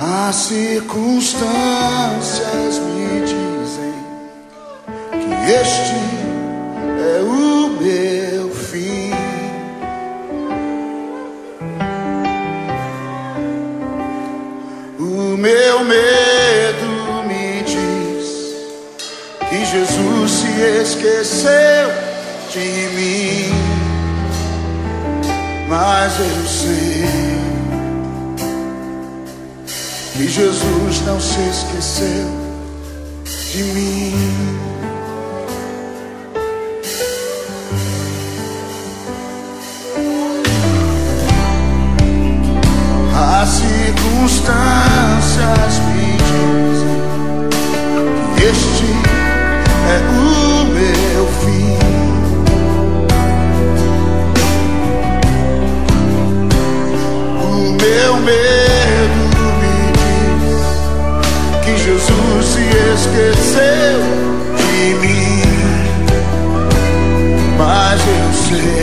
As circunstâncias me dizem que este é o meu fim. O meu medo me diz que Jesus se esqueceu de mim, mas eu sei que Jesus não se esqueceu de mim. As circunstâncias me dizem que este é o meu fim. O meu medo que Jesus se esqueceu de mim, mas eu sei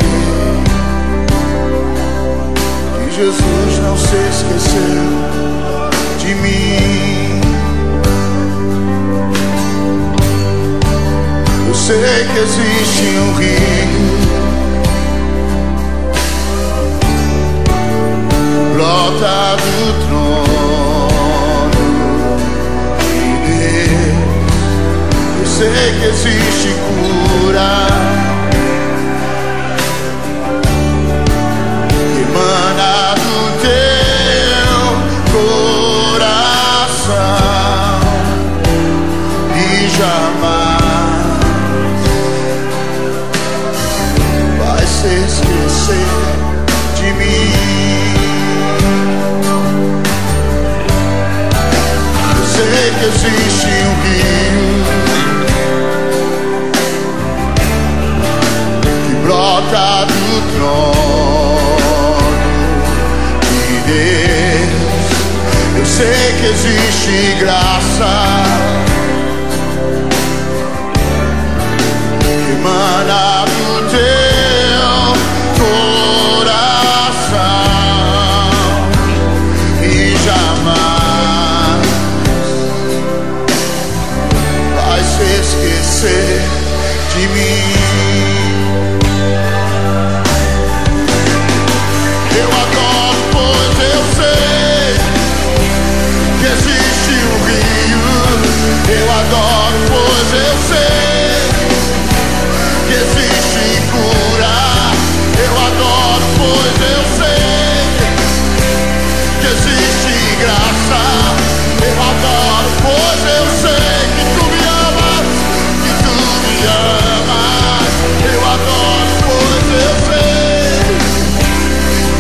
que Jesus não se esqueceu de mim. Eu sei que existe um rio brota do trono. Eu sei que existe cura que emana do teu coração e jamais vai se esquecer de mim. Eu sei que existe um rio brota do trono de Deus. Eu sei que existe graça que emana do teu coração e jamais vai se esquecer de mim. Eu adoro, pois eu sei que existe cura. Eu adoro, pois eu sei que existe graça. Eu adoro, pois eu sei que tu me amas, que tu me amas. Eu adoro, pois eu sei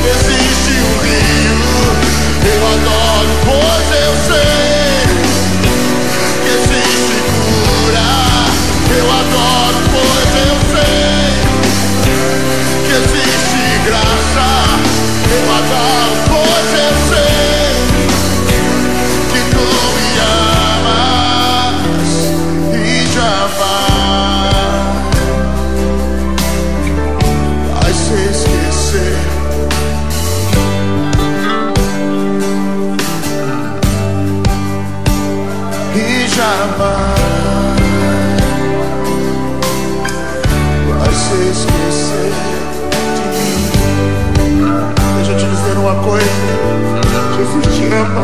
que existe um rio. Eu adoro, pois eu sei. Eu adoro, pois eu sei que existe graça. Eu adoro, pois eu sei que tu me amas e jamais vai se esquecer. E jamais esquecer de mim. Deixa eu te dizer uma coisa: Jesus te ama.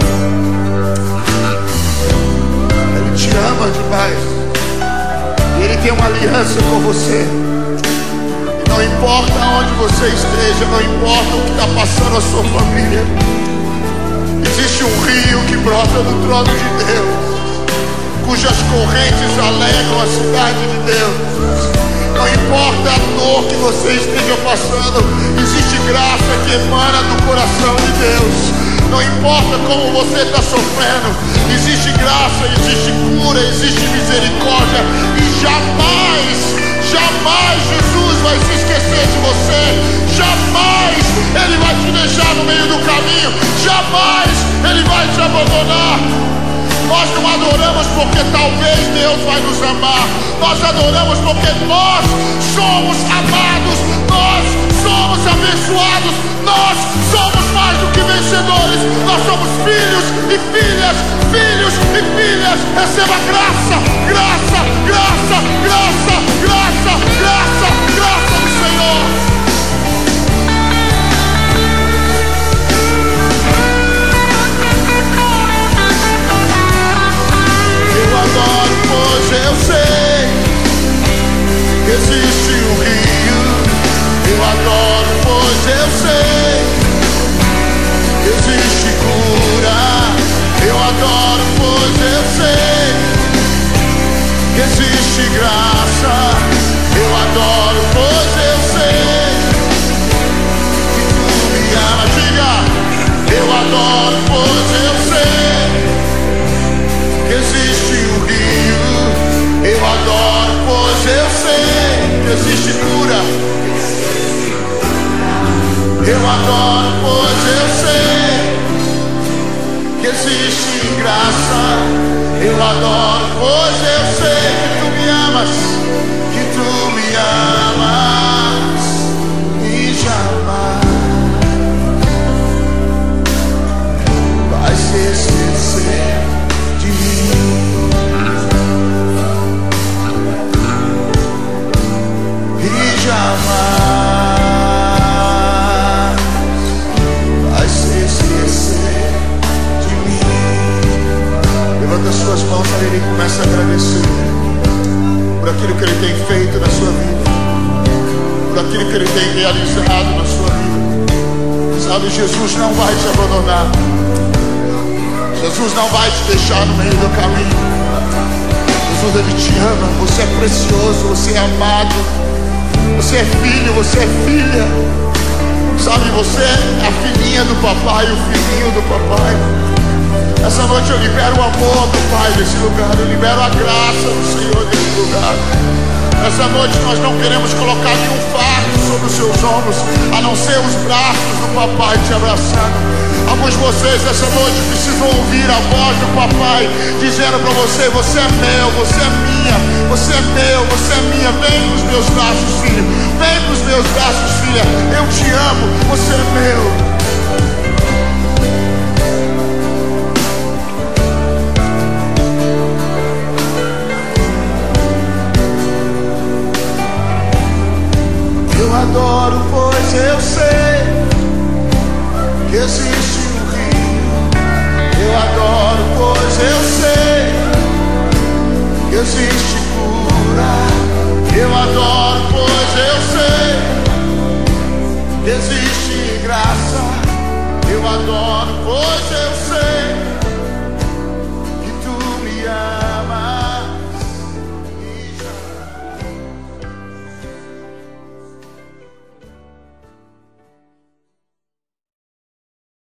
Ele te ama demais. E Ele tem uma aliança com você. E não importa onde você esteja, não importa o que está passando a sua família, existe um rio que brota do trono de Deus, cujas correntes alegram a cidade de Deus. Não importa a dor que você esteja passando, existe graça que emana do coração de Deus. Não importa como você está sofrendo, existe graça, existe cura, existe misericórdia. E jamais, jamais Jesus vai se esquecer de você. Jamais Ele vai te deixar no meio do caminho. Jamais Ele vai te abandonar. Nós não adoramos porque talvez Deus vai nos amar. Nós adoramos porque nós somos amados, nós somos abençoados, nós somos mais do que vencedores. Nós somos filhos e filhas Receba graça, graça, graça, graça, graça, graça, graça do Senhor. Eu adoro, pois eu sei que existe um rio. Eu adoro, pois eu sei que existe cura. Eu adoro, pois eu sei que existe graça. Eu adoro, pois eu sei que tu me amas. Diga, eu adoro, pois eu sei que existe um rio. Eu adoro, pois eu sei que existe cura. Eu adoro, pois eu sei que existe graça. Eu adoro, pois eu sei que tu me amas, que tu me amas e jamais vai se esquecer de mim. E jamais vai se esquecer de mim. Levanta as suas mãos a Ele e começa a agradecer por aquilo que Ele tem feito na sua vida, por aquilo que Ele tem realizado na sua vida. Sabe, Jesus não vai te abandonar. Jesus não vai te deixar no meio do caminho. Jesus, Ele te ama. Você é precioso, você é amado. Você é filho, você é filha. Sabe, você é a filhinha do papai, o filhinho do papai. Essa noite eu libero o amor do Pai nesse lugar. Eu libero a graça do Senhor nesse lugar. Essa noite nós não queremos colocar nenhum fardo sobre os seus ombros, a não ser os braços do papai te abraçando. Alguns de vocês essa noite precisam ouvir a voz do papai dizendo para você: você é meu, você é minha, você é meu, você é minha. Vem pros meus braços, filho. Vem pros meus braços, filha. Eu te amo, você é meu. Eu adoro, pois eu sei que existe um rio. Eu adoro, pois eu sei que existe cura. Eu adoro, pois eu sei que existe graça. Eu adoro, pois eu sei.